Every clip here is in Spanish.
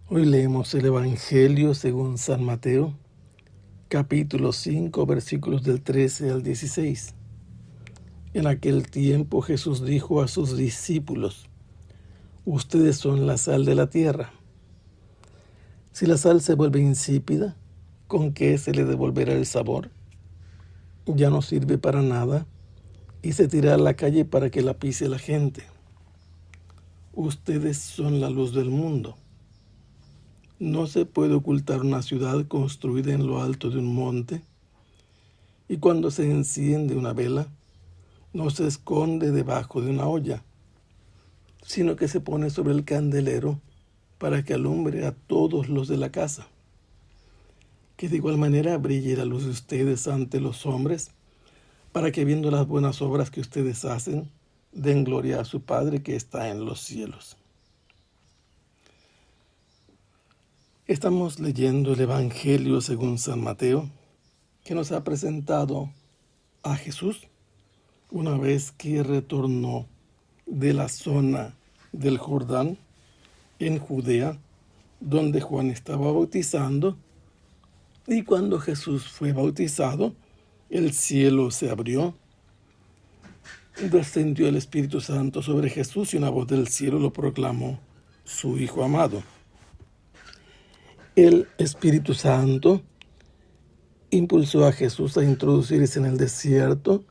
Hoy leemos el Evangelio según San Mateo, capítulo 5, versículos del 13 al 16. En aquel tiempo Jesús dijo a sus discípulos: ustedes son la sal de la tierra. Si la sal se vuelve insípida, ¿con qué se le devolverá el sabor? Ya no sirve para nada y se tira a la calle para que la pise la gente. Ustedes son la luz del mundo. No se puede ocultar una ciudad construida en lo alto de un monte, y cuando se enciende una vela, no se esconde debajo de una olla, sino que se pone sobre el candelero para que alumbre a todos los de la casa. Que de igual manera brille la luz de ustedes ante los hombres, para que viendo las buenas obras que ustedes hacen, den gloria a su Padre que está en los cielos. Estamos leyendo el Evangelio según San Mateo, que nos ha presentado a Jesús una vez que retornó de la zona del Jordán, en Judea, donde Juan estaba bautizando, y cuando Jesús fue bautizado, el cielo se abrió, descendió el Espíritu Santo sobre Jesús y una voz del cielo lo proclamó su Hijo amado. El Espíritu Santo impulsó a Jesús a introducirse en el desierto,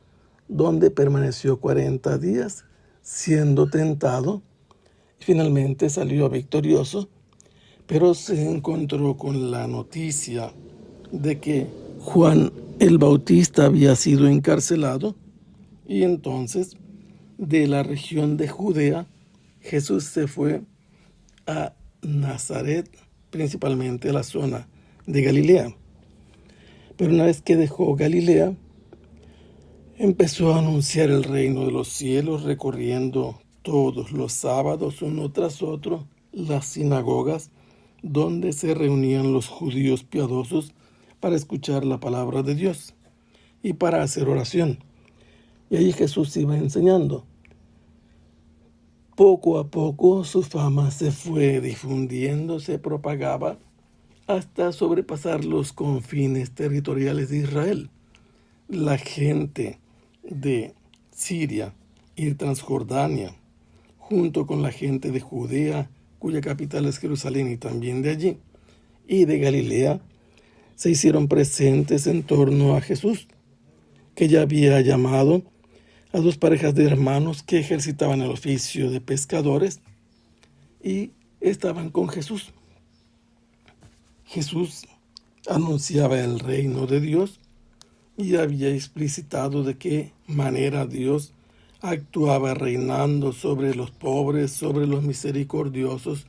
donde permaneció 40 días siendo tentado y finalmente salió victorioso, pero se encontró con la noticia de que Juan el Bautista había sido encarcelado, y entonces de la región de Judea Jesús se fue a Nazaret, principalmente a la zona de Galilea. Pero una vez que dejó Galilea, empezó a anunciar el reino de los cielos, recorriendo todos los sábados, uno tras otro, las sinagogas donde se reunían los judíos piadosos para escuchar la palabra de Dios y para hacer oración. Y allí Jesús iba enseñando. Poco a poco su fama se fue difundiendo, se propagaba hasta sobrepasar los confines territoriales de Israel. La gente de Siria y Transjordania, junto con la gente de Judea, cuya capital es Jerusalén, y también de allí, y de Galilea, se hicieron presentes en torno a Jesús, que ya había llamado a dos parejas de hermanos que ejercitaban el oficio de pescadores y estaban con Jesús. Jesús anunciaba el reino de Dios y había explicitado de qué manera Dios actuaba reinando sobre los pobres, sobre los misericordiosos,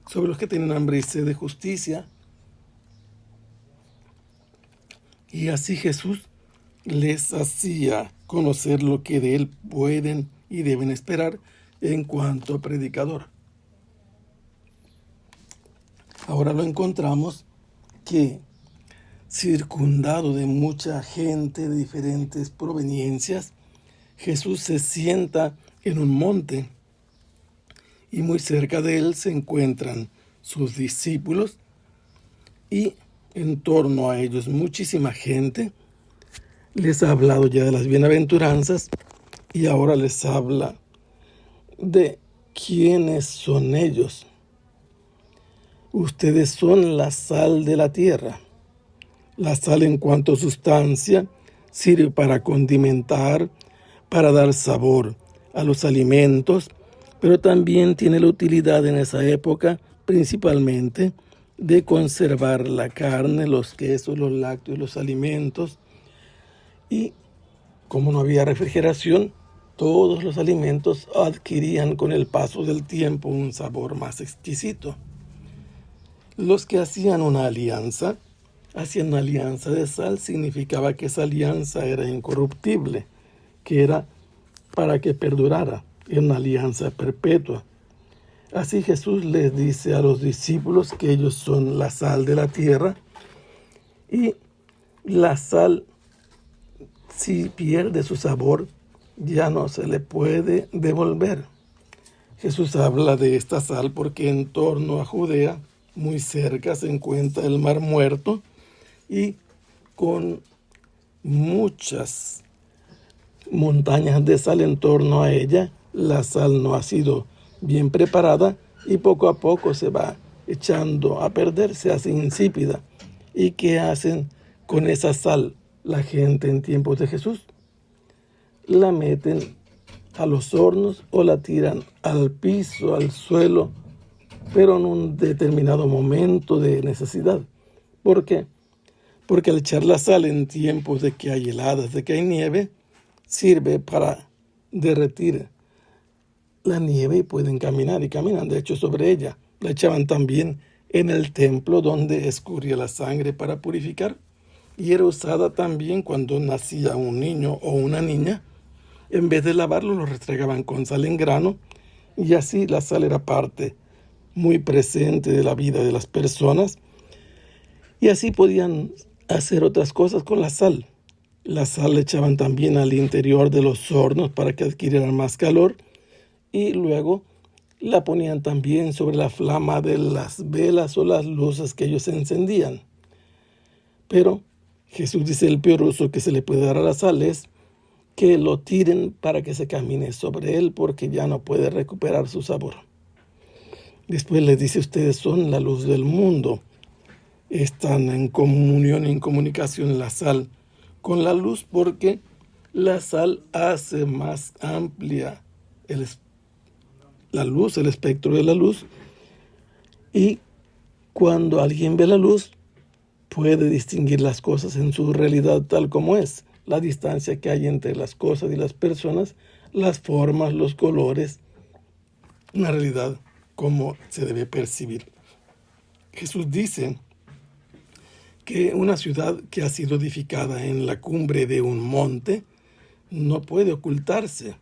sobre los que tienen hambre y sed de justicia. Y así Jesús les hacía conocer lo que de él pueden y deben esperar en cuanto a predicador. Ahora lo encontramos que, circundado de mucha gente de diferentes proveniencias, Jesús se sienta en un monte y muy cerca de él se encuentran sus discípulos y en torno a ellos muchísima gente. Les ha hablado ya de las bienaventuranzas y ahora les habla de quiénes son ellos. Ustedes son la sal de la tierra. La sal, en cuanto a sustancia, sirve para condimentar, para dar sabor a los alimentos, pero también tiene la utilidad en esa época, principalmente, de conservar la carne, los quesos, los lácteos, los alimentos. Y como no había refrigeración, todos los alimentos adquirían con el paso del tiempo un sabor más exquisito. Los que hacían una alianza de sal, significaba que esa alianza era incorruptible, que era para que perdurara, era una alianza perpetua. Así Jesús les dice a los discípulos que ellos son la sal de la tierra, y la sal, si pierde su sabor, ya no se le puede devolver. Jesús habla de esta sal porque en torno a Judea muy cerca se encuentra el Mar Muerto y con muchas montañas de sal en torno a ella. La sal no ha sido bien preparada y poco a poco se va echando a perder, se hace insípida. ¿Y qué hacen con esa sal la gente en tiempos de Jesús? La meten a los hornos o la tiran al piso, al suelo, pero en un determinado momento de necesidad. ¿Por qué? Porque al echar la sal en tiempos de que hay heladas, de que hay nieve, sirve para derretir la nieve y pueden caminar, y caminan de hecho sobre ella. La echaban también en el templo donde escurría la sangre para purificar, y era usada también cuando nacía un niño o una niña. En vez de lavarlo, lo restregaban con sal en grano, y así la sal era parte muy presente de la vida de las personas, y así podían hacer otras cosas con la sal. La sal la echaban también al interior de los hornos para que adquirieran más calor, y luego la ponían también sobre la flama de las velas o las luces que ellos encendían. Pero Jesús dice el peor uso que se le puede dar a la sal es que lo tiren para que se camine sobre él, porque ya no puede recuperar su sabor. Después les dice, ustedes son la luz del mundo. Están en comunión, en comunicación la sal con la luz, porque la sal hace más amplia la luz, el espectro de la luz, y cuando alguien ve la luz puede distinguir las cosas en su realidad tal como es, la distancia que hay entre las cosas y las personas, las formas, los colores, una realidad como se debe percibir. Jesús dice que una ciudad que ha sido edificada en la cumbre de un monte no puede ocultarse,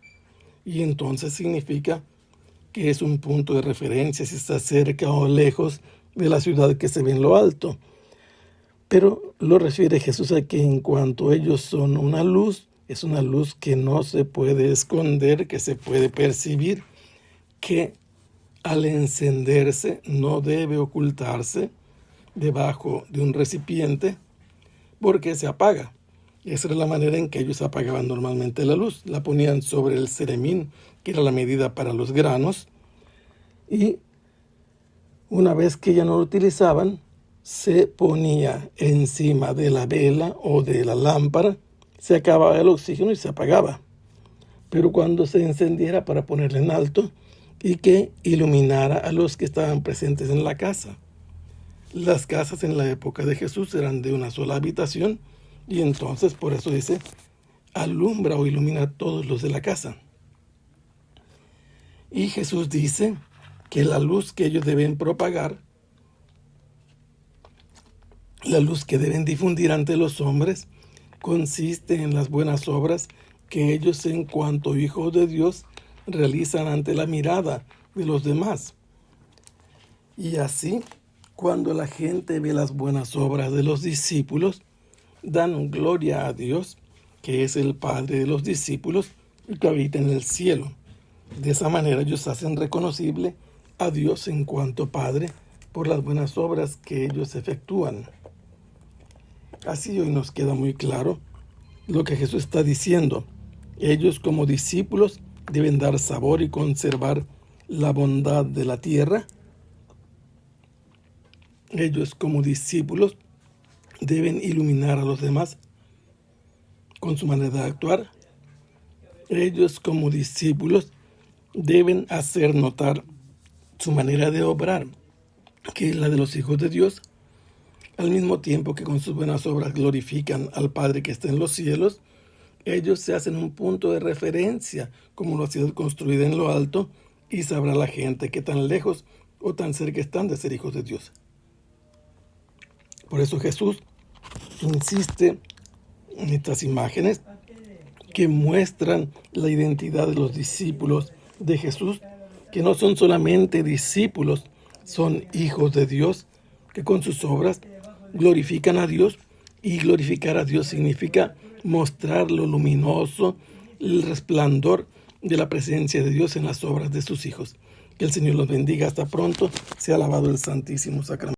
y entonces significa que es un punto de referencia si está cerca o lejos de la ciudad que se ve en lo alto. Pero lo refiere Jesús a que en cuanto ellos son una luz, es una luz que no se puede esconder, que se puede percibir, que al encenderse no debe ocultarse debajo de un recipiente porque se apaga. Esa era la manera en que ellos apagaban normalmente la luz. La ponían sobre el ceremín, que era la medida para los granos, y una vez que ya no lo utilizaban, se ponía encima de la vela o de la lámpara, se acababa el oxígeno y se apagaba. Pero cuando se encendiera, para ponerla en alto y que iluminara a los que estaban presentes en la casa. Las casas en la época de Jesús eran de una sola habitación, y entonces por eso dice, alumbra o ilumina a todos los de la casa. Y Jesús dice que la luz que ellos deben propagar, la luz que deben difundir ante los hombres, consiste en las buenas obras que ellos, en cuanto hijos de Dios, realizan ante la mirada de los demás. Y así, cuando la gente ve las buenas obras de los discípulos, dan gloria a Dios, que es el Padre de los discípulos y que habita en el cielo. De esa manera ellos hacen reconocible a Dios en cuanto Padre por las buenas obras que ellos efectúan. Así hoy nos queda muy claro lo que Jesús está diciendo. Ellos como discípulos deben dar sabor y conservar la bondad de la tierra. Ellos como discípulos deben iluminar a los demás con su manera de actuar. Ellos como discípulos deben hacer notar su manera de obrar, que es la de los hijos de Dios, al mismo tiempo que con sus buenas obras glorifican al Padre que está en los cielos. Ellos se hacen un punto de referencia como la ciudad construida en lo alto, y sabrá la gente que tan lejos o tan cerca están de ser hijos de Dios. Por eso Jesús insiste en estas imágenes que muestran la identidad de los discípulos de Jesús, que no son solamente discípulos, son hijos de Dios, que con sus obras glorifican a Dios, y glorificar a Dios significa mostrar lo luminoso, el resplandor de la presencia de Dios en las obras de sus hijos. Que el Señor los bendiga. Hasta pronto. Sea alabado el Santísimo Sacramento.